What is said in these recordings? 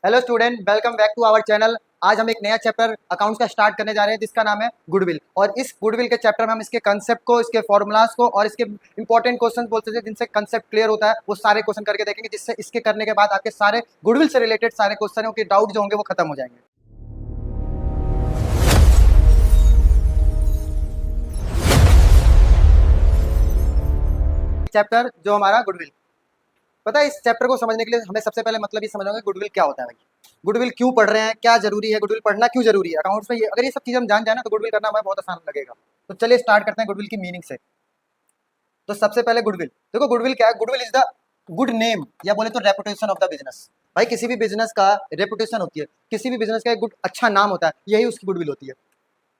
Hello student, welcome back to our channel. आज हम एक नया चैप्टर अकाउंट्स का स्टार्ट करने जा रहे हैं जिसका नाम है गुडविल। और इस गुडविल के चैप्टर में हम इसके कंसेप्ट को, इसके फॉर्मूलाज को और इसके इंपॉर्टेंट क्वेश्चन बोलते हैं जिनसे कंसेप्ट क्लियर होता है, वो सारे क्वेश्चन करके देखेंगे, जिससे इसके करने के बाद आपके सारे गुडविल से रिलेटेड सारे क्वेश्चनों के डाउट जो होंगे वो खत्म हो जाएंगे। चैप्टर जो हमारा गुडविल, पता है इस चैप्टर को समझने के लिए हमें सबसे पहले मतलब ये समझना होगा गुडविल क्या होता है भाई। गुडविल क्यों पढ़ रहे हैं, क्या जरूरी है, गुडविल पढ़ना क्यों जरूरी है अकाउंट्स में। ये अगर ये सब चीज हम जान जाए ना तो गुडविल करना हमें बहुत आसान लगेगा। तो चलिए स्टार्ट करते हैं गुडविल की मीनिंग से। तो सबसे पहले गुडविल देखो, गुडविल क्या है? Goodwill is the good name या बोले तो रेपुटेशन ऑफ द बिजनेस। भाई किसी भी बिजनेस का रेपुटेशन होती है, किसी भी बिजनेस का एक गुड अच्छा नाम होता है, यही उसकी गुडविल होती है।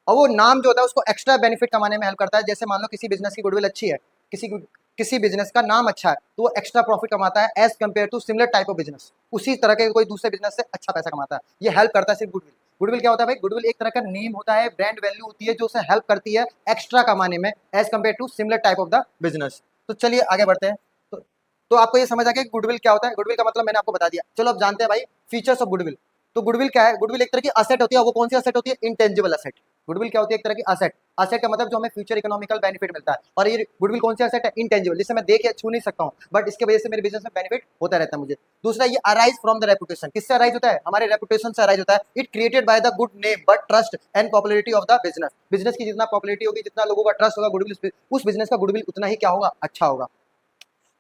और वो नाम जो होता है उसको एक्स्ट्रा बेनिफिट कमाने में हेल्प करता है। जैसे मान लो किसी बिजनेस की गुडविल अच्छी है, किसी किसी बिजनेस का नाम अच्छा है, तो वो एक्स्ट्रा प्रॉफिट कमाता है as compare to similar type of business. उसी तरह के कोई दूसरे बिजनेस से अच्छा पैसा कमाता है। ये हेल्प करता है सिर्फ गुडविल। गुडविल क्या होता है भाई? गुडविल एक तरह का नेम होता है, ब्रांड वैल्यू होती है जो उसे हेल्प करती है एक्स्ट्रा कमाने में as compare to similar type of the business. तो चलिए आगे बढ़ते हैं। तो आपको ये समझ आ गया कि गुडविल क्या होता है। गुडविल का मतलब मैंने आपको बता दिया। चलो अब जानते हैं भाई फीचर्स ऑफ गुडविल। तो गुडविल क्या है? गुडविल एक तरह की असेट होती है। वो कौन सी असेट होती है? Intangible asset. गुडविल क्या होती है? एक तरह की असेट। असेट का मतलब जो हमें फ्यूचर इकोनॉमिकल बेनिफिट मिलता है। और ये गुडविल कौन सी असेट है? इंटेंजिबल, जिसे मैं देख या छू नहीं सकता हूँ, बट इसके वजह से मेरे बिजनेस में बेनिफिट होता रहता है मुझे। दूसरा, ये अराइज फ्रॉम द रेपुटेशन। किससे अराइज होता है? हमारे रेपुटेशन से अराइज होता है। It created by the good name but trust and popularity of the business. Business की जितना पॉपुलरिटी होगी, जितना लोगों का ट्रस्ट होगा गुडविल, उस बिजनेस का गुडविल उतना ही क्या होगा? अच्छा होगा।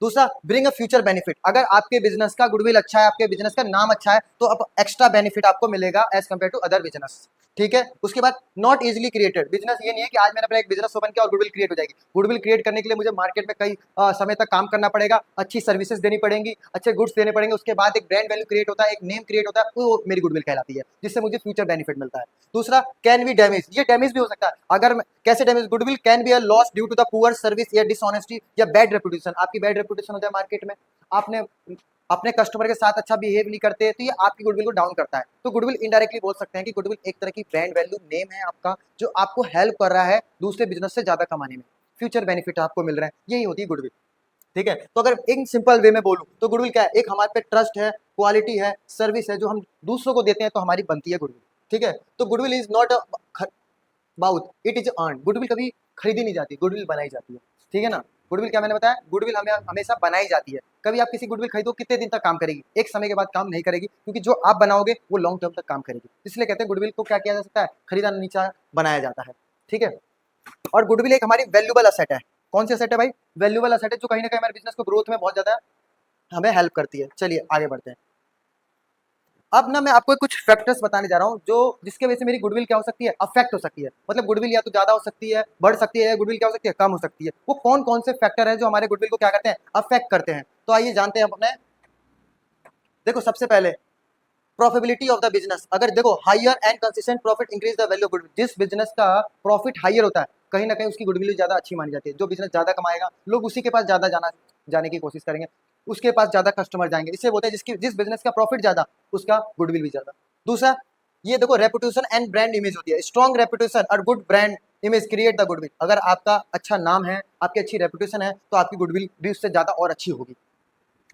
दूसरा, ब्रिंग अ फ्यूचर बेनिफिट। अगर आपके बिजनेस का गुडविल अच्छा है, आपके बिजनेस का नाम अच्छा है, तो अब एक्स्ट्रा बेनिफिट आपको मिलेगा as compare to other business. ठीक है। उसके बाद नॉट इजिली क्रिएटेड। बिजनेस ये नहीं है कि आज मैंने अपना एक बिजनेस ओपन किया और गुडविल क्रिएट हो जाएगी। गुडविल क्रिएट करने के लिए मुझे मार्केट में कई समय तक काम करना पड़ेगा, अच्छी सर्विसेज देनी पड़ेंगी, अच्छे गुड्स देने पड़ेंगे। उसके बाद एक ब्रांड वैल्यू क्रिएट होता है, एक नेम क्रिएट होता है, वो मेरी गुडविल कहलाती है, जिससे मुझे फ्यूचर बेनिफिट मिलता है। दूसरा, कैन बी डैमेज। ये डैमेज भी हो सकता है। अगर कैसे damage? Goodwill can be a loss due to the poor service या डिसऑनेस्टी या बैड रेपुटेशन। आपकी बैड रेपुटेशन हो जाए मार्केट में, आपने अपने कस्टमर के साथ अच्छा बिहेव नहीं करते, तो ये आपकी गुडविल को डाउन करता है। तो गुडविल इनडायरेक्टली बोल सकते हैं कि गुडविल एक तरह की ब्रांड वैल्यू नेम है आपका, जो आपको हेल्प कर रहा है दूसरे बिजनेस से ज्यादा कमाने में, फ्यूचर बेनिफिट आपको मिल रहे हैं, यही होती है गुडविल। ठीक है। तो अगर एक सिंपल वे में बोलूं तो गुडविल क्या है? एक हमारे पे ट्रस्ट है, क्वालिटी है, सर्विस है, जो हम दूसरों को देते हैं तो हमारी बनती है गुडविल। ठीक है। तो goodwill is not bought, it is earn. Goodwill कभी खरीदी नहीं जाती, गुडविल बनाई जाती है। ठीक है ना। गुडविल क्या मैंने बताया? गुडविल हमें हमेशा बनाई जाती है। कभी आप किसी गुडविल खरीदो, कितने दिन तक काम करेगी? एक समय के बाद काम नहीं करेगी, क्योंकि जो आप बनाओगे वो लॉन्ग टर्म तक काम करेगी। इसलिए कहते हैं गुडविल को क्या किया जा सकता है? खरीदा नहीं, बनाया जाता है। ठीक है। और गुडविल एक हमारी वैल्यूबल असेट है। कौन सी असेट है भाई? वैल्यूबल असेट है, जो कहीं ना कहीं हमारे बिजनेस को ग्रोथ में बहुत ज्यादा हमें हेल्प करती है। चलिए आगे बढ़ते हैं। अब ना मैं आपको कुछ फैक्टर्स बताने जा रहा हूँ जो जिसके वजह से मेरी गुडविल क्या हो सकती है? अफेक्ट हो सकती है। मतलब गुडविल या तो ज्यादा हो सकती है, बढ़ सकती है, या गुडविल क्या हो सकती है? कम हो सकती है। वो कौन कौन से फैक्टर है जो हमारे गुडविल को क्या करते हैं? अफेक्ट करते हैं। तो आइए जानते हैं अपने। देखो सबसे पहले प्रॉफिटेबिलिटी ऑफ द बिजनेस। अगर देखो higher and consistent profit increase the value of goodwill. जिस बिजनेस का प्रॉफिट हायर होता है, कहीं ना कहीं उसकी गुडविल ज्यादा अच्छी मानी जाती है। जो बिजनेस ज्यादा कमाएगा, लोग उसी के पास ज्यादा जाने की कोशिश करेंगे, उसके पास ज्यादा कस्टमर जाएंगे। इससे बोलते हैं जिस बिजनेस का प्रॉफिट ज्यादा, उसका गुडविल भी ज्यादा। दूसरा, ये देखो रेपुटेशन एंड ब्रांड इमेज होती है। स्ट्रॉन्ग रेपुटेशन और good brand image create the goodwill. अगर आपका अच्छा नाम है, आपकी अच्छी रेपुटेशन है, तो आपकी गुडविल भी उससे ज्यादा और अच्छी होगी।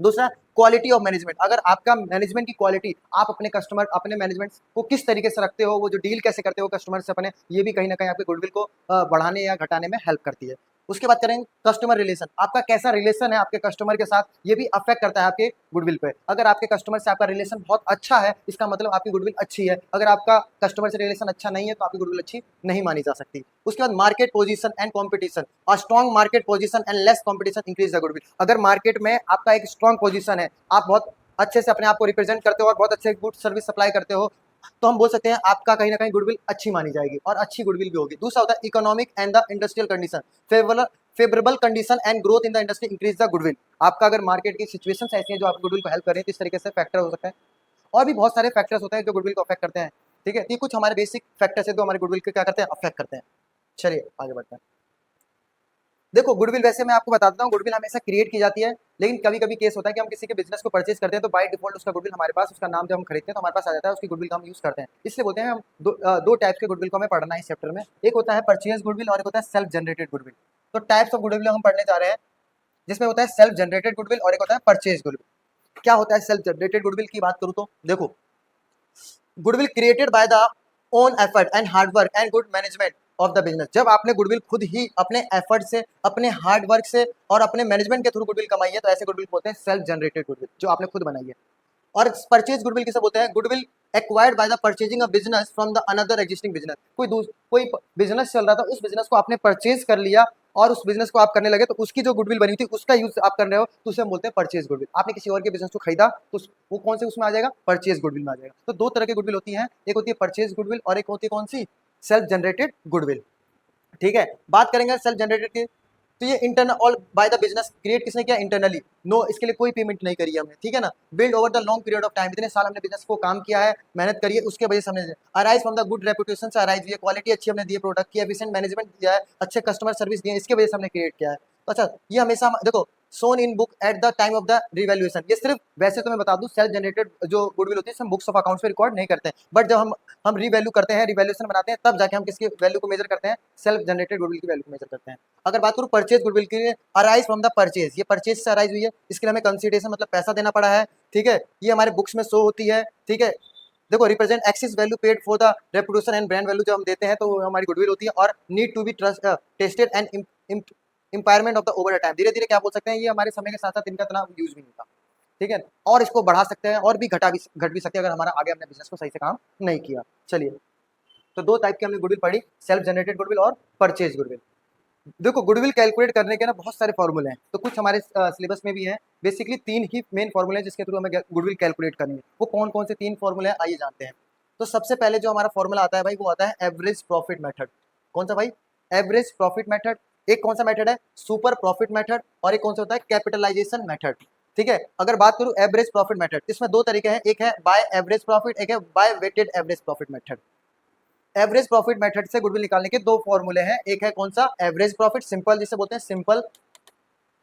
दूसरा, क्वालिटी ऑफ मैनेजमेंट। अगर आपका मैनेजमेंट की क्वालिटी, आप अपने कस्टमर, अपने मैनेजमेंट को किस तरीके से रखते हो, वो जो डील कैसे करते हो कस्टमर से अपने, ये भी कहीं ना कहीं आपके गुडविल को बढ़ाने या घटाने में हेल्प करती है। उसके बाद करेंगे कस्टमर रिलेशन। आपका कैसा रिलेशन है आपके कस्टमर के साथ, ये भी अफेक्ट करता है आपके गुडविल पे। अगर आपके कस्टमर से आपका रिलेशन बहुत अच्छा है, इसका मतलब आपकी गुडविल अच्छी है। अगर आपका कस्टमर से रिलेशन अच्छा नहीं है, तो आपकी गुडविल अच्छी नहीं मानी जा सकती। उसके बाद market position and competition. A strong market position and less competition increase the goodwill. अगर मार्केट में आपका एक स्ट्रॉन्ग पोजीशन है, आप बहुत अच्छे से अपने आप को रिप्रेजेंट करते हो और बहुत अच्छे गुड सर्विस सप्लाई करते हो, तो हम बोल सकते हैं आपका कहीं ना कहीं गुडविल अच्छी मानी जाएगी और अच्छी गुडविल भी होगी। दूसरा होता है economic and the industrial condition. Favourable condition and growth in the industry increase the goodwill. आपका अगर मार्केट की सिचुएशन ऐसी है जो आपकी गुडविल को हेल्प कर रही है, तो इस तरीके से फैक्टर हो सकता है। और भी बहुत सारे फैक्टर्स होते हैं जो गुडविल को अफेक्ट करते हैं। ठीक है। ये कुछ हमारे बेसिक फैक्टर्स है जो हमारे गुडविल को क्या करते हैं? अफेक्ट करते हैं। चलिए आगे बढ़ते हैं। देखो गुडविल वैसे मैं आपको बता देता हूँ, गुडविल हमेशा क्रिएट की जाती है, लेकिन कभी कभी केस होता है कि हम किसी के बिजनेस को परचेज करते हैं, तो बाय डिफॉल्ट उसका गुडविल हमारे पास, उसका नाम जब हम खरीदते हैं तो हमारे पास आ जाता है, उसकी गुडविल का हम यूज करते हैं। इसलिए बोलते हैं हम दो टाइप्स के गुडविल को हमें पढ़ना है इस चैप्टर में। एक होता है परचेज गुडविल और एक होता है सेल्फ जनरेटेड गुडविल। तो टाइप्स ऑफ गुडविल हम पढ़ने जा रहे हैं, जिसमें होता है सेल्फ जनरेटेड गुडविल और एक होता है परचेज गुडविल। क्या होता है सेल्फ जनरेटेड गुडविल की बात करूँ तो देखो, goodwill created by the own effort and hard work and good management of the business. जब आपने गुडविल खुद ही अपने एफर्ट से, अपने हार्ड वर्क से और अपने मैनेजमेंट के थ्रू गुडविल कमाई है, तो ऐसे गुडविल बोलते हैं सेल्फ जनरेटेड गुडविल, जो आपने खुद बनाई है। और परचेज गुडविल किसे बोलते हैं? Goodwill acquired by the purchasing a business from the another existing business. कोई बिजनेस चल रहा था, उस बिजनेस को आपने परचेज कर लिया और उस बिजनेस को आप करने लगे, तो उसकी जो गुडविल बनी थी उसका यूज आप कर रहे हो, तो उसे हम बोलते हैं परचेज गुडविल। आपने किसी और के बिजनेस को खरीदा तो वो कौन से उसमें आ जाएगा? परचेज गुडविल में आ जाएगा। तो दो तरह की गुडविल होती है, एक होती है परचेज गुडविल और एक होती है कौन सी? Self generated goodwill. ठीक है, बात करेंगे सेल्फ जनरेटेड की, तो ये इंटरनल और बाय द बिजनेस क्रिएट किसने किया? इंटरनली। नो, इसके लिए कोई पेमेंट नहीं करी है हमने, ठीक है ना। Build over the long period of time, इतने साल हमने बिजनेस को काम किया है, मेहनत करी है, उसके वजह से हमने arise from the good reputation से अराइज हुई है, क्वालिटी अच्छी हमने दी है प्रोडक्ट की, एफिशिएंट मैनेजमेंट दिया है, अच्छे कस्टमर सर्विस दिए, इसके वजह से हमने क्रिएट किया है। तो अच्छा, ये हमेशा देखो shown in book at the time of the revaluation, ये सिर्फ वैसे तो मैं बता दूं सेल्फ जनरेटेड जो गुडविल होती है हम बुक्स ऑफ अकाउंट्स पे रिकॉर्ड नहीं करते हैं, बट जब हम रिवैल्यू करते हैं, रिवैल्यूएशन बनाते हैं, तब जाके हम किसकी वैल्यू को मेजर करते हैं? सेल्फ जनरेटेड गुडविल की वैल्यू को मेजर करते हैं। अगर बात करूं परचेज गुडविल की, अराइज फ्रॉम द परचेज, ये परचेज से अराइज हुई है, इसके लिए हमें कंसीडरेशन मतलब पैसा देना पड़ा है, ठीक है, ये हमारे बुक्स में शो होती है, ठीक है। देखो represent axis value paid for the reputation and brand value जो हम देते हैं, तो वो हमारी गुडविल होती है। और need to be trust tested and impairment of the over time, धीरे धीरे क्या बोल सकते हैं, ये हमारे समय के साथ साथ इनका इतना यूज भी नहीं था, ठीक है। और इसको बढ़ा सकते हैं और भी घट भी सकते हैं अगर हमारा आगे हमने बिजनेस को सही से काम नहीं किया। चलिए, तो दो टाइप की हमने गुडविल पढ़ी, सेल्फ जनरेटेड गुडविल और परचेज गुडविल। देखो गुडविल कैलकुलेट करने के ना बहुत सारे फॉर्मूले हैं, तो कुछ हमारे सिलेबस में भी हैं। बेसिकली तीन ही मेन फॉर्मूले हैं जिसके थ्रू हमें गुडविल कैलकुलेट करनी है। वो कौन कौन से तीन फॉर्मूले हैं, आइए जानते हैं। तो सबसे पहले जो हमारा फॉर्मूला आता है भाई, वो आता है एवरेज प्रॉफिट मेथड। कौन सा भाई? Average profit method. एक कौन सा मेथड है? Super profit method. और एक कौन सा होता है? Capitalisation method. ठीक है, अगर बात करूं एवरेज प्रॉफिट मेथड, इसमें दो तरीके हैं, एक है बाय एवरेज प्रॉफिट, एक है by weighted average profit method. Average profit method से गुडविल निकालने के दो फॉर्मूले हैं, एक है कौन सा? एवरेज प्रॉफिट, सिंपल जिसे बोलते हैं सिंपल,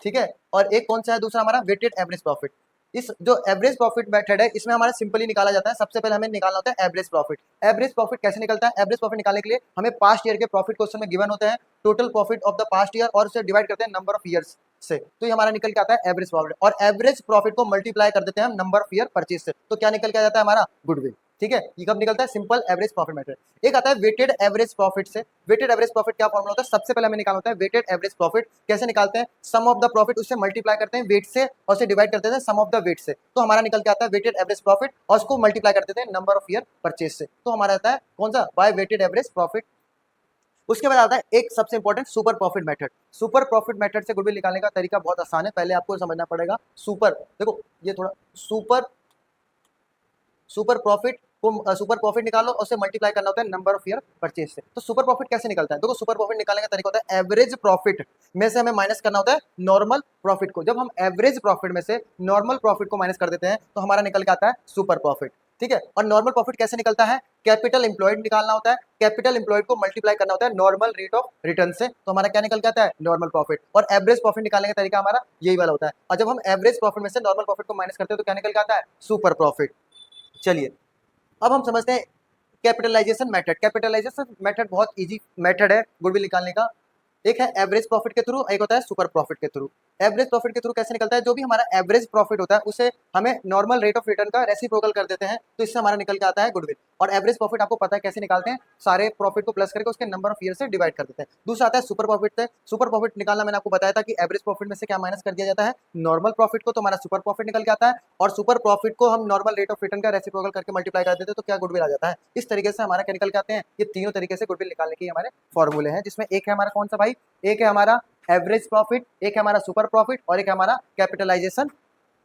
ठीक है। और एक कौन सा है दूसरा हमारा? Weighted average profit. इस जो एवरेज प्रॉफिट मेथड है, इसमें हमारा सिंपली निकाला जाता है। सबसे पहले हमें निकालना होता है एवरेज प्रॉफिट। एवरेज प्रॉफिट कैसे निकलता है? एवरेज प्रॉफिट निकालने के लिए हमें पास्ट ईयर के प्रॉफिट क्वेश्चन में गिवन होते हैं, total profit of the past year, और उसे डिवाइड करते हैं नंबर ऑफ ईयर्स से, तो ये हमारा निकल के आता है एवरेज प्रॉफिट। और एवरेज प्रॉफिट को मल्टीप्लाई कर देते हैं हम नंबर ऑफ ईयर परचेज से, तो क्या निकल के आ जाता है हमारा? गुडविल। ठीक है, ये कब निकलता है? Simple average profit method. एक आता है वेटेड एवरेज प्रॉफिट से। वेटेड एवरेज प्रॉफिट क्या फॉर्मूला होता है? सबसे पहले हमें निकालना होता है वेटेड एवरेज प्रॉफिट। कैसे निकालते हैं? सम ऑफ द प्रॉफिट, उससे मल्टीप्लाई करते हैं वेट से, और उसे डिवाइड कर देते हैं सम ऑफ द वेट से, तो हमारा निकल के आता है वेटेड एवरेज प्रॉफिट, और उसको मल्टीप्लाई कर देते हैं नंबर ऑफ ईयर परचेज से, तो हमारा आता है कौन सा? By weighted average profit. उसके बाद आता है एक सबसे important super profit method. Super profit method से गुडविल निकालने का तरीका बहुत आसान है, पहले आपको समझना पड़ेगा। सुपर, देखो ये थोड़ा सुपर प्रॉफिट को सुपर प्रॉफिट निकालो और उसे मल्टीप्लाई करना होता है नंबर ऑफ ईयर परचेज से। तो सुपर प्रॉफिट कैसे निकलता है? देखो सुपर प्रॉफिट निकालने का तरीका होता है एवरेज प्रॉफिट में से हमें माइनस करना होता है नॉर्मल प्रॉफिट को। जब हम एवरेज प्रॉफिट में से नॉर्मल प्रॉफिट को माइनस कर देते हैं, तो हमारा निकल के आता है सुपर प्रॉफिट। ठीक है, और नॉर्मल प्रॉफिट कैसे निकलता है? कैपिटल एम्प्लॉयड निकालना होता है, कैपिटल एम्प्लॉयड को मल्टीप्लाई करना होता है नॉर्मल रेट ऑफ रिटर्न से, तो हमारा क्या निकल के आता है? Normal profit. और एवरेज प्रॉफिट निकालने का तरीका हमारा यही वाला होता है, और जब हम एवरेज प्रॉफिट में से नॉर्मल प्रॉफिट को माइनस करते हैं, तो क्या निकल के आता है? Super profit. चलिए, अब हम समझते हैं कैपिटलाइजेशन मेथड। कैपिटलाइजेशन मेथड बहुत इजी मेथड है गुडविल निकालने का। एक है एवरेज प्रॉफिट के थ्रू, एक होता है सुपर प्रॉफिट के थ्रू। एवरेज प्रॉफिट के थ्रू कैसे निकलता है? जो भी हमारा एवरेज प्रॉफिट होता है उसे हमें नॉर्मल रेट ऑफ रिटर्न का रेसिप्रोकल कर देते हैं, तो इससे हमारा निकल के आता है गुडविल। और एवरेज प्रॉफिट आपको पता है कैसे निकालते हैं? सारे प्रॉफिट को प्लस करके उसके नंबर ऑफ ईयर से डिवाइड कर देते हैं। दूसरा आता है सुपर प्रॉफिट से। सुपर प्रॉफिट निकालना मैंने आपको बताया था कि एवरेज प्रॉफिट में से क्या माइनस कर दिया जाता है? नॉर्मल प्रॉफिट को, तो हमारा सुपर प्रॉफिट निकल के आता है। और सुपर प्रॉफिट को हम नॉर्मल रेट ऑफ रिटर्न का रेसिप्रोकल करके मल्टीप्लाई कर देते हैं, तो क्या गुडविल आ जाता है। इस तरीके से हमारा क्या निकल के आते हैं? ये तीनों तरीके से गुडविल निकालने के हमारे फॉर्मूले हैं, जिसमें एक है हमारा कौन सा भाई? एक है हमारा एवरेज प्रॉफिट, एक है हमारा सुपर प्रॉफिट, और एक है हमारा कैपिटलाइजेशन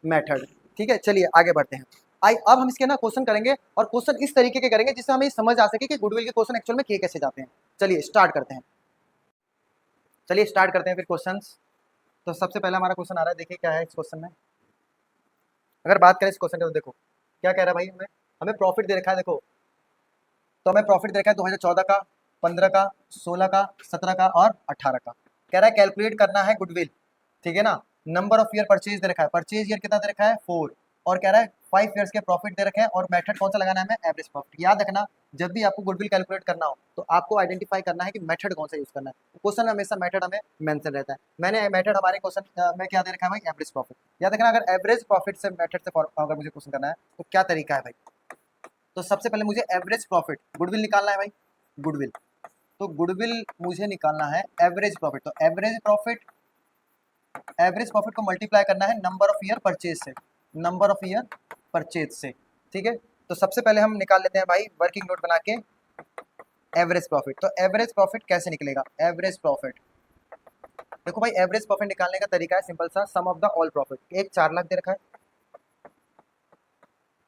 मेथड। ठीक है, चलिए आगे बढ़ते हैं। अब हम इसके ना क्वेश्चन करेंगे, और क्वेश्चन इस तरीके के करेंगे जिससे हमें समझ आ सके कि गुडविल के क्वेश्चन एक्चुअल में किए कैसे जाते हैं। चलिए स्टार्ट करते हैं। फिर क्वेश्चंस। तो सबसे पहला हमारा क्वेश्चन आ रहा है, देखिए क्या है इस क्वेश्चन में। अगर बात करें इस क्वेश्चन की, तो देखो क्या कह रहा है भाई, हमें हमें प्रॉफिट दे रखा है। देखो, तो हमें प्रॉफिट दे रखा है 2014 का, 15 का, 16 का, 17 का और 18 का। कह रहा है कैलकुलेट करना है गुडविल, ठीक है ना। नंबर ऑफ ईयर परचेज दे रखा है, परचेज ईयर कितना दे रखा है? 4। और कह रहा है 5 ईयर्स के प्रॉफिट दे रखे हैं, और मेथड कौन सा लगाना है हमें? Average profit. याद रखना, जब भी आपको गुडविल कैलकुलेट करना हो, तो आपको आइडेंटिफाई करना है कि मेथड कौन सा यूज करना है। क्वेश्चन में हमेशा मेथड हमें मेंशन रहता है। मैंने मेथड हमारे क्वेश्चन में क्या दे रखा है भाई? Average profit. याद रखना, अगर एवरेज प्रॉफिट से मेथड से अगर मुझे क्वेश्चन करना है, तो क्या तरीका है भाई? तो सबसे पहले मुझे एवरेज प्रॉफिट गुडविल निकालना है भाई, गुडविल। तो गुडविल मुझे निकालना है एवरेज प्रॉफिट। तो एवरेज प्रॉफिट को मल्टीप्लाई करना है नंबर ऑफ ईयर परचेज से, नंबर ऑफ ईयर परचेज से। ठीक है, तो सबसे पहले हम निकाल लेते हैं भाई वर्किंग नोट बना के एवरेज प्रॉफिट। तो एवरेज प्रॉफिट कैसे निकलेगा? एवरेज प्रॉफिट, देखो भाई एवरेज प्रॉफिट निकालने का तरीका है सिंपल सा, सम ऑफ द ऑल प्रॉफिट। एक 4 लाख दे रखा है,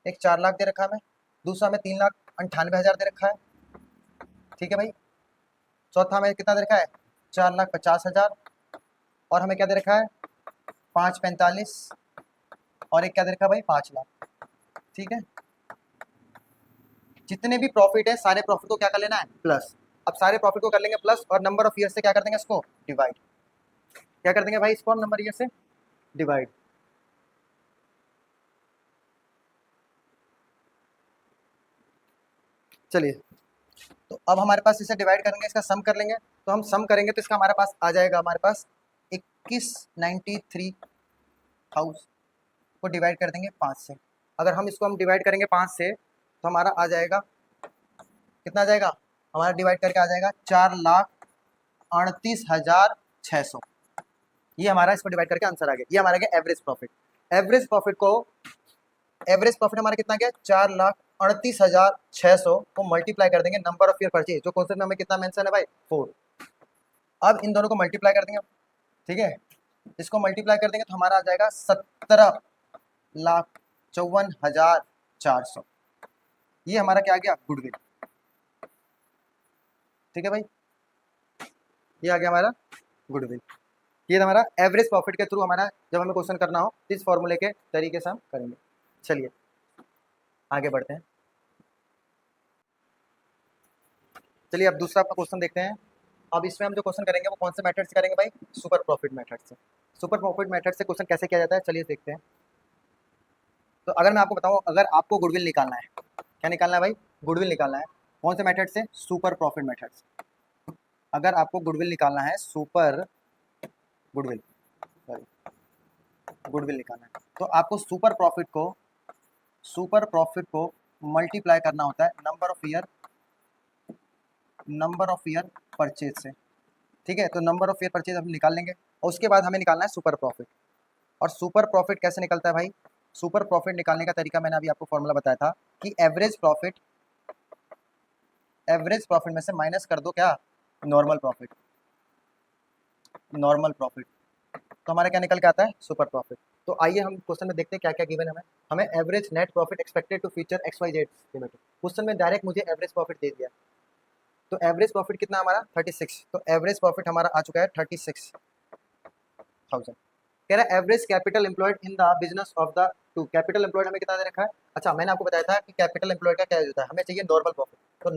एक 4 लाख दे रखा है, मैं दूसरा में 3,98,000 दे रखा है। ठीक है भाई, चौथा में कितना दे रखा है? 4,50,000। और हमें क्या दे रखा है? 5,45। और एक क्या दे रखा है भाई? 5 लाख। ठीक है, जितने भी प्रॉफिट है सारे प्रॉफिट को क्या कर लेना है? प्लस। अब सारे प्रॉफिट को कर लेंगे प्लस, और नंबर ऑफ ईयर से क्या कर देंगे? इसको डिवाइड। क्या कर देंगे भाई? इसको हम नंबर ईयर से डिवाइड। चलिए, तो अब हमारे पास इसे डिवाइड करेंगे, इसका सम कर लेंगे। तो हम सम करेंगे तो इसका हमारे पास आ जाएगा, हमारे पास 21,93,000 को डिवाइड कर देंगे 5 से। अगर हम इसको डिवाइड करेंगे 5 से तो हमारा आ जाएगा, कितना आ जाएगा? हमारा डिवाइड करके आ जाएगा 4,38,600। ये हमारा इसको डिवाइड करके आंसर आ गया। ये हमारा गया एवरेज प्रॉफिट। एवरेज प्रॉफिट को, एवरेज प्रॉफिट हमारा कितना गया? 4,38,600 को मल्टीप्लाई कर देंगे नंबर ऑफ ईयर परचेज, जो कॉन्सेप्ट में हमें कितना मेंशन है भाई? 4। अब इन दोनों को मल्टीप्लाई कर देंगे। ठीक है, इसको मल्टीप्लाई कर देंगे तो हमारा आ जाएगा 17,54,400। ये हमारा क्या आ गया? गुडविल। ठीक है भाई, ये आ गया हमारा गुडविल। ये हमारा एवरेज प्रॉफिट के थ्रू हमारा जब हमें क्वेश्चन करना हो इस फॉर्मूले के तरीके से हम करेंगे। चलिए आगे बढ़ते हैं। चलिए अब दूसरा आपका क्वेश्चन देखते हैं। अब इसमें हम जो क्वेश्चन करेंगे वो कौन से मेथड से करेंगे भाई? सुपर प्रॉफिट मेथड से। सुपर प्रॉफिट मेथड से क्वेश्चन कैसे किया जाता है, चलिए देखते हैं। तो अगर मैं आपको बताऊं, अगर आपको गुडविल निकालना है, क्या निकालना है भाई? गुडविल निकालना है। कौन से मेथड से? सुपर प्रॉफिट मेथड से। अगर आपको गुडविल निकालना है, सुपर गुडविल, सॉरी गुडविल निकालना है, तो आपको सुपर प्रॉफिट को मल्टीप्लाई करना होता है नंबर ऑफ ईयर परचेज से। ठीक है, तो नंबर ऑफ ईयर परचेज हम निकाल लेंगे और उसके बाद हमें निकालना है सुपर प्रॉफिट। और सुपर प्रॉफिट कैसे निकलता है भाई? सुपर प्रॉफिट निकालने का तरीका मैंने अभी आपको फॉर्मूला बताया था कि एवरेज प्रॉफिट में से माइनस कर दो क्या? Normal profit. नॉर्मल प्रॉफिट, तो हमारा क्या निकल के आता है? Super profit. तो आइए हम क्वेश्चन में देखते हैं क्या क्या गिवन है हमें। Average net profit expected to future XYZ limited. Question में डायरेक्ट मुझे एवरेज प्रॉफिट दे दिया। तो एवरेज प्रॉफिट कितना हमारा? 36। तो एवरेज प्रॉफिट हमारा आ चुका है 36,000। कह रहा है average capital employed in the business of the two. Capital employed हमें कितना दे रखा है? अच्छा, मैंने आपको बताया था कि कैपिटल एम्प्लॉयड का क्या यूज होता है, हमें चाहिए नॉर्मल प्रॉफिट। तो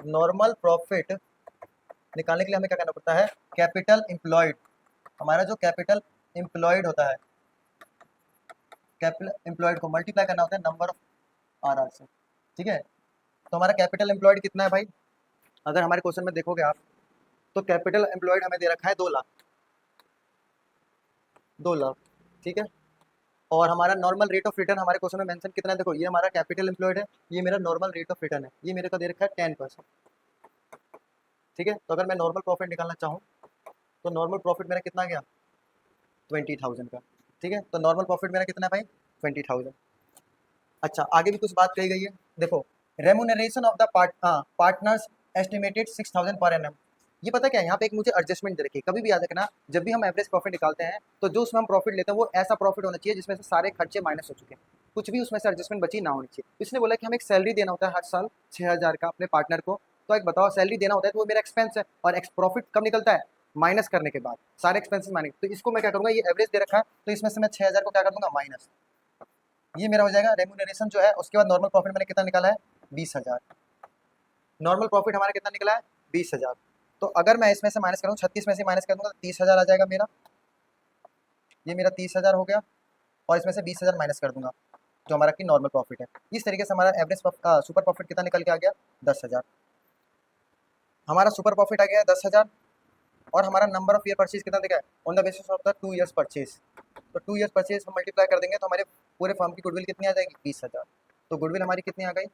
नॉर्मल प्रॉफिट निकालने के लिए हमें क्या करना पड़ता है? कैपिटल एम्प्लॉयड, हमारा जो कैपिटल एम्प्लॉयड होता है, कैपिटल एम्प्लॉयड को मल्टीप्लाई करना होता है नंबर ऑफ RR से। ठीक है, तो हमारा कैपिटल एम्प्लॉयड कितना है भाई? अगर हमारे क्वेश्चन में देखोगे आप, तो कैपिटल एम्प्लॉयड हमें दे रखा है 2 लाख। 2 लाख, ठीक है। और हमारा नॉर्मल रेट ऑफ रिटर्न हमारे क्वेश्चन में मेंशन कितना है? देखो, ये हमारा कैपिटल एम्प्लॉयड है, ये मेरा नॉर्मल रेट ऑफ रिटर्न है, ये मेरे को दे रखा है 10%। ठीक है, तो अगर मैं नॉर्मल प्रॉफिट निकालना चाहूँ तो नॉर्मल प्रॉफिट मेरा कितना गया? 20,000 का। ठीक है, तो नॉर्मल प्रॉफिट मेरा कितना है भाई? 20,000। अच्छा, आगे भी कुछ बात कही गई है, देखो remuneration of the partners estimated 6,000 per annum. ये पता क्या है, यहाँ पे एक मुझे एडजस्टमेंट दे रखी है। कभी भी याद रखना, जब भी हम एवरेज प्रॉफिट निकालते हैं तो जो उसमें हम प्रॉफिट लेते हैं वो ऐसा प्रॉफिट होना चाहिए जिसमें से सारे खर्चे माइनस हो चुके हैं, कुछ भी उसमें से एडजस्टमेंट बची ना होनी चाहिए। इसने बोला कि हमें एक सैलरी देना होता है हर साल 6,000 का अपने पार्टनर को। तो एक बताओ, सैलरी देना होता है तो वो मेरा एक्सपेंस है, और प्रॉफिट कब निकलता है? माइनस करने के बाद, सारे एक्सपेंसेस माइनस। तो इसको मैं क्या करूँगा, ये एवरेज दे रखा है तो इसमें से मैं 6,000 को क्या कर दूंगा? माइनस। ये मेरा हो जाएगा रेमुनरेशन जो है। उसके बाद नॉर्मल प्रॉफिट मैंने कितना निकाला है? 20,000। नॉर्मल प्रॉफिट हमारा कितना निकला है? 20,000। तो अगर मैं इसमें से माइनस करूँ, 36 में से माइनस कर दूंगा तो 30,000 आ जाएगा मेरा। ये मेरा 30,000 हो गया, और इसमें से 20,000 माइनस कर दूंगा जो हमारा की नॉर्मल प्रॉफिट है। इस तरीके से हमारा एवरेज सुपर प्रॉफिट कितना निकल के आ गया? 10,000। हमारा सुपर प्रॉफिट आ गया 10,000, और हमारा नंबर ऑफ ईयर परचेज कितना दिखा है? On the basis of the 2 years purchase. तो 2 ईयर्स परचेज हम मल्टीप्लाई कर देंगे तो हमारे पूरे फर्म की गुडविल कितनी आ जाएगी? 20,000। तो गुडविल हमारी कितनी आ गई,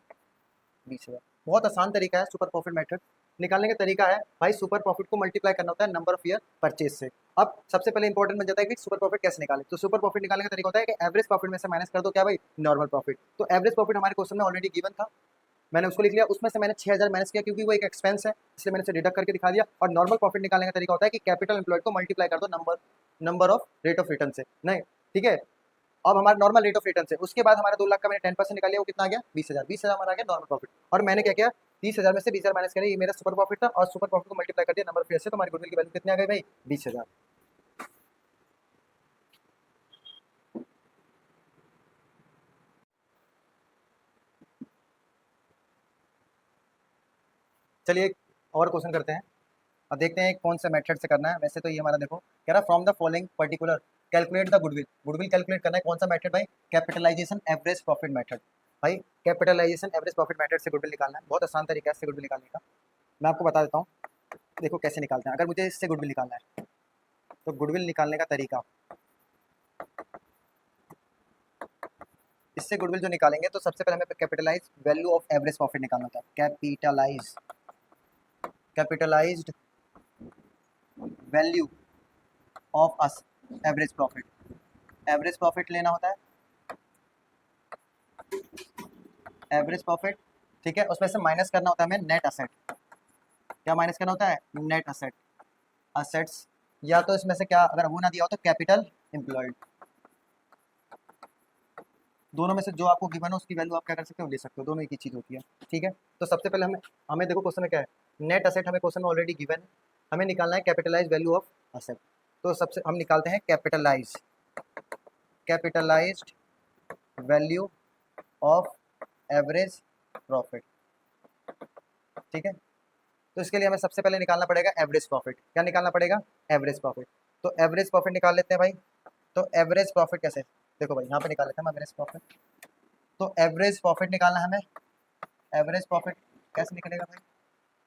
20,000। बहुत आसान तरीका है सुपर प्रॉफिट मेथड निकालने का तरीका है भाई, सुपर प्रॉफिट को मल्टीप्लाई करना होता है नंबर ऑफ ईयर परचेज से। अब सबसे पहले इंपॉर्टेंट बन जाता है कि सुपर प्रॉफिट कैसे निकाले। तो सुपर प्रॉफिट निकालने का तरीका होता है कि एवरेज प्रॉफिट में से माइनस कर दो क्या भाई, नॉर्मल प्रॉफिट। तो एवरेज प्रॉफिट हमारे क्वेश्चन में ऑलरेडी गिवन था, मैंने उसको लिख लिया, उसमें से मैंने 6,000 माइनस किया क्योंकि वो एक एक्सपेंस है, इसलिए मैंने उसे डिडक्ट करके दिखा दिया। और नॉर्मल प्रॉफिट निकालने का तरीका होता है कि कैपिटल एम्प्लॉयड को मल्टीप्लाई कर दो number of rate of return से। नहीं ठीक है, अब हमारा नॉर्मल रेट ऑफ रिटर्न से, उसके बाद हमारा 2 लाख का मैंने 10% निकाल लिया, वो कितना आ गया 20,000। 20,000 हमारा आ गया नॉर्मल प्रॉफिट। और मैंने क्या किया, 30,000 में से 20,000 माइनस करें, ये मेरा सुपर प्रॉफिट था, और सुपर प्रॉफिट को मल्टीप्लाई कर दिया नंबर ऑफ ईयर से, तो हमारी गुडविल की वैल्यू कितनी आ गई भाई, 20,000। चलिए एक और क्वेश्चन करते हैं, अब देखते हैं कौन से मेथड से करना है। वैसे तो ये हमारा देखो कह रहा from the following particular calculate the goodwill. Goodwill calculate करना है, कौन सा मेथड भाई, कैपिटलाइजेशन एवरेज प्रॉफिट मेथड। भाई कैपिटलाइजेशन एवरेज प्रॉफिट मेथड से गुडविल निकालना है, बहुत आसान तरीका है इससे गुडविल निकालने का। मैं आपको बता देता हूँ, देखो कैसे निकालते हैं। अगर मुझे इससे गुडविल निकालना है तो गुडविल निकालने का तरीका, इससे गुडविल जो निकालेंगे तो सबसे पहले हमें capitalise value of average profit निकालना होता है। Capitalised value of us average profit, average profit लेना होता है, एवरेज प्रॉफिट ठीक है। उसमें से माइनस करना होता है हमें नेट असेट। क्या माइनस करना होता है, नेट असेट, असेट्स, या तो इसमें से क्या अगर वो ना दिया हो तो कैपिटल एम्प्लॉयड। दोनों में से जो आपको गिवन हो उसकी वैल्यू आप क्या कर सकते हो, ले सकते हो, दोनों एक ही चीज़ होती है ठीक है। तो सबसे पहले हमें हमें देखो क्वेश्चन में क्या है, नेट असेट हमें क्वेश्चन में ऑलरेडी गिवन है, हमें निकालना है कैपिटलाइज वैल्यू ऑफ असेट। तो सबसे हम निकालते हैं capitalised value of average profit ठीक है। तो इसके लिए हमें सबसे पहले निकालना पड़ेगा एवरेज प्रॉफिट। क्या निकालना पड़ेगा, एवरेज प्रॉफिट। तो एवरेज प्रॉफिट निकाल लेते हैं भाई। तो एवरेज प्रॉफिट कैसे, देखो भाई यहाँ पे निकाल लेते हैं एवरेज प्रॉफिट। तो एवरेज प्रॉफिट निकालना है हमें, एवरेज प्रॉफिट कैसे निकलेगा भाई,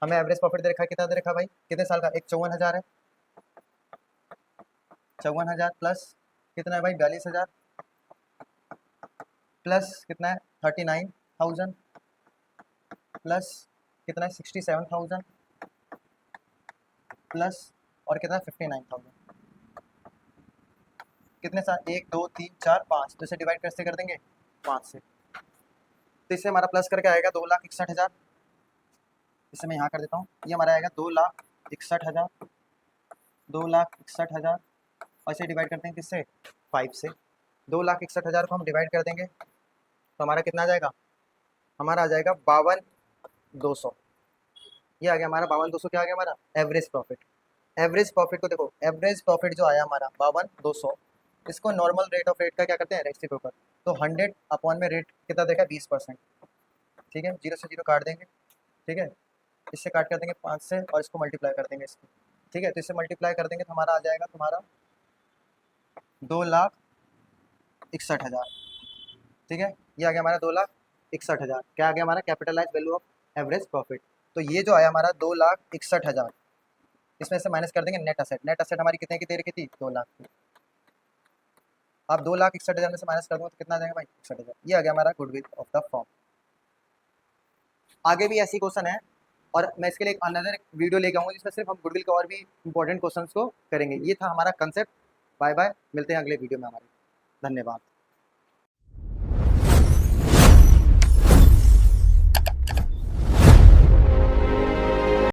हमें एवरेज प्रॉफिट दे रखा है, कितना दे रखा है भाई, कितने साल का, एक 54,000 है, 54,000 प्लस कितना है भाई 42,000, प्लस कितना है 39,000, प्लस कितना है 67,000, प्लस और कितना है 59,000। कितने साल, 1 2 3 4 5, तो इसे डिवाइड कैसे कर देंगे 5 से। तो इससे हमारा प्लस करके आएगा 2,61,000, इसे मैं यहाँ कर देता हूँ, ये हमारा आएगा 2,61,000, 2,61,000, और इसे डिवाइड करते हैं किससे, 5 से। 2,61,000 को हम डिवाइड कर देंगे तो हमारा कितना आ जाएगा, हमारा आ जाएगा 52,200। ये आ गया हमारा 52,200, क्या आ गया हमारा एवरेज प्रॉफिट। एवरेज प्रॉफिट को देखो, एवरेज प्रॉफिट जो आया हमारा 52,200, इसको नॉर्मल रेट ऑफ रेट का क्या करते हैं, रेसिप्रोकल। तो 100 अपॉन में रेट कितना देखा 20%, ठीक है, 0 से 0 काट देंगे ठीक है, इससे काट कर देंगे 5 से, और इसको मल्टीप्लाई कर देंगे इसको ठीक है। तो इससे मल्टीप्लाई कर देंगे तो हमारा आ जाएगा तुम्हारा 2,61,000 ठीक है। ये आ गया हमारा 2,61,000, क्या आ गया हमारा capitalise value of average profit. तो ये जो आया हमारा 2,61,000, इसमें से माइनस कर देंगे नेट असेट। नेट असेट हमारी कितने की दे रखी थी, 2 लाख की। अब 2,61,000 में से माइनस कर दूंगा तो कितना आ जाएगा भाई 61,000। ये आ गया हमारा गुडविल ऑफ द फॉर्म। आगे भी ऐसी क्वेश्चन है, और मैं इसके लिए एक अनदर वीडियो लेके आऊँगा जिसमें सिर्फ हम गुडविल के और भी इंपॉर्टेंट क्वेश्चंस को करेंगे। ये था हमारा कंसेप्ट। बाय बाय, मिलते हैं अगले वीडियो में हमारे। धन्यवाद।